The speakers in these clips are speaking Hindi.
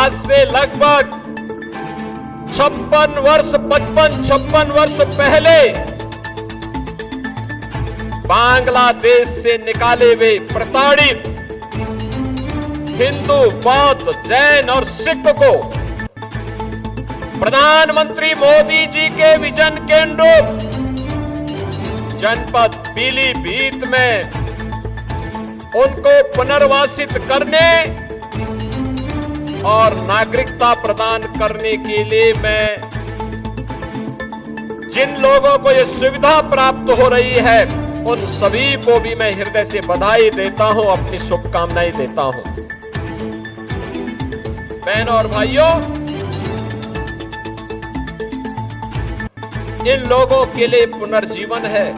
आज से लगभग 56 वर्ष पहले बांग्लादेश से निकाले हुए प्रताड़ित हिंदू, बौद्ध, जैन और सिख को प्रधानमंत्री मोदी जी के विजन के अनुरूप जनपद पीलीभीत में उनको पुनर्वासित करने और नागरिकता प्रदान करने के लिए मैं जिन लोगों को यह सुविधा प्राप्त हो रही है उन सभी को भी मैं हृदय से बधाई देता हूं, अपनी शुभकामनाएं देता हूं। बहनों और भाइयों, इन लोगों के लिए पुनर्जीवन है।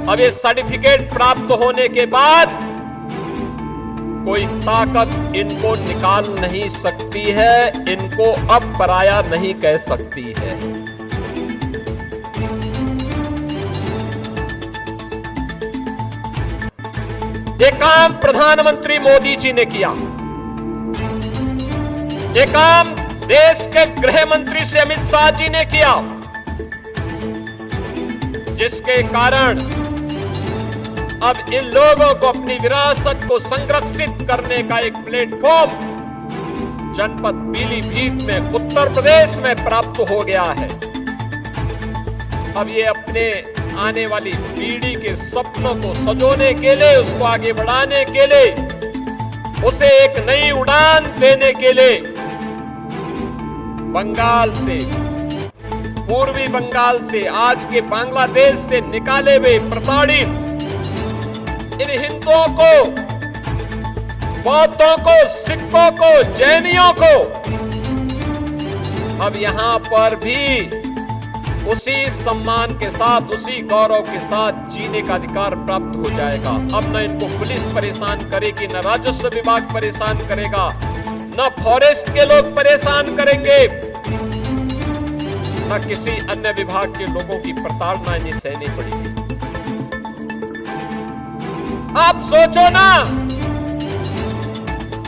अब ये सर्टिफिकेट प्राप्त होने के बाद कोई ताकत इनको निकाल नहीं सकती है, इनको अब पराया नहीं कह सकती है। ये काम प्रधानमंत्री मोदी जी ने किया। ये काम देश के गृह मंत्री से अमित शाह जी ने किया, जिसके कारण अब इन लोगों को अपनी विरासत को संरक्षित करने का एक प्लेटफॉर्म जनपद पीलीभीत में उत्तर प्रदेश में प्राप्त हो गया है। अब ये अपने आने वाली पीढ़ी के सपनों को संजोने के लिए, उसको आगे बढ़ाने के लिए, उसे एक नई उड़ान देने के लिए बंगाल से, पूर्वी बंगाल से, आज के बांग्लादेश से निकाले हुए प्रताड़ित इन हिंदुओं को, बौद्धों को, सिखों को, जैनियों को अब यहां पर भी उसी सम्मान के साथ, उसी गौरव के साथ जीने का अधिकार प्राप्त हो जाएगा। अब न इनको पुलिस परेशान करेगी, न राजस्व विभाग परेशान करेगा, न फॉरेस्ट के लोग परेशान करेंगे, न किसी अन्य विभाग के लोगों की प्रताड़ना इन्हें सहनी पड़ेगी। आप सोचो ना,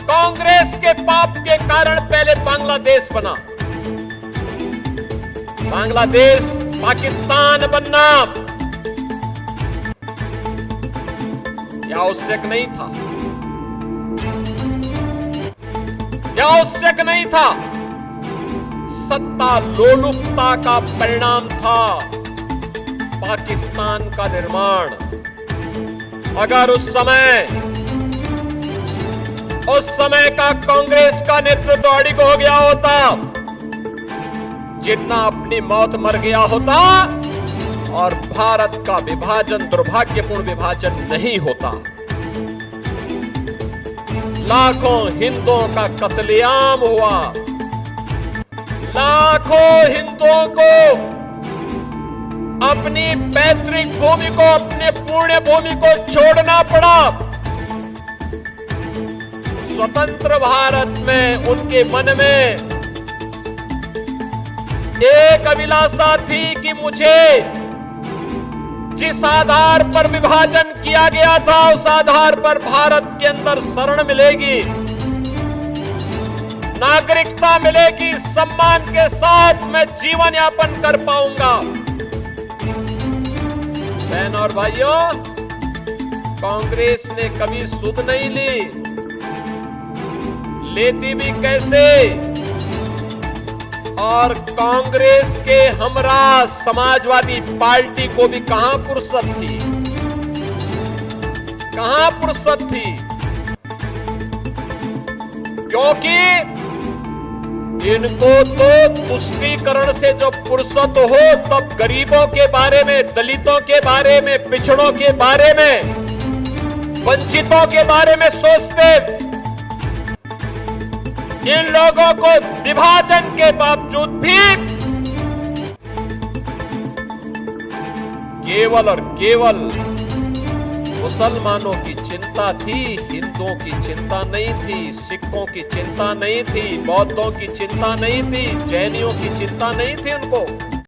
कांग्रेस के पाप के कारण पहले बांग्लादेश बना, बांग्लादेश पाकिस्तान बनना क्या आवश्यक नहीं था? क्या आवश्यक नहीं था? सत्ता लोलुपता का परिणाम था पाकिस्तान का निर्माण। अगर उस समय का कांग्रेस का नेतृत्व अड़िग हो गया होता, जिन्ना अपनी मौत मर गया होता और भारत का विभाजन दुर्भाग्यपूर्ण विभाजन नहीं होता। लाखों हिंदुओं का कत्लेआम हुआ, लाखों हिंदुओं को अपनी पैतृक भूमि को, अपने पुण्य भूमि को छोड़ना पड़ा। स्वतंत्र भारत में उनके मन में एक अभिलाषा थी कि मुझे जिस आधार पर विभाजन किया गया था उस आधार पर भारत के अंदर शरण मिलेगी, नागरिकता मिलेगी, सम्मान के साथ मैं जीवन यापन कर पाऊंगा। बहन और भाइयों, कांग्रेस ने कभी सुध नहीं ली, लेती भी कैसे? और कांग्रेस के हमरा समाजवादी पार्टी को भी कहां फुर्सत थी, कहां फुर्सत थी? क्योंकि इनको तो तुष्टीकरण से जब फुर्सत हो तब गरीबों के बारे में, दलितों के बारे में, पिछड़ों के बारे में, वंचितों के बारे में सोचते। इन लोगों को विभाजन के बावजूद भी केवल और केवल मुसलमानों की चिंता थी, हिंदुओं की चिंता नहीं थी, सिखों की चिंता नहीं थी, बौद्धों की चिंता नहीं थी, जैनियों की चिंता नहीं थी उनको।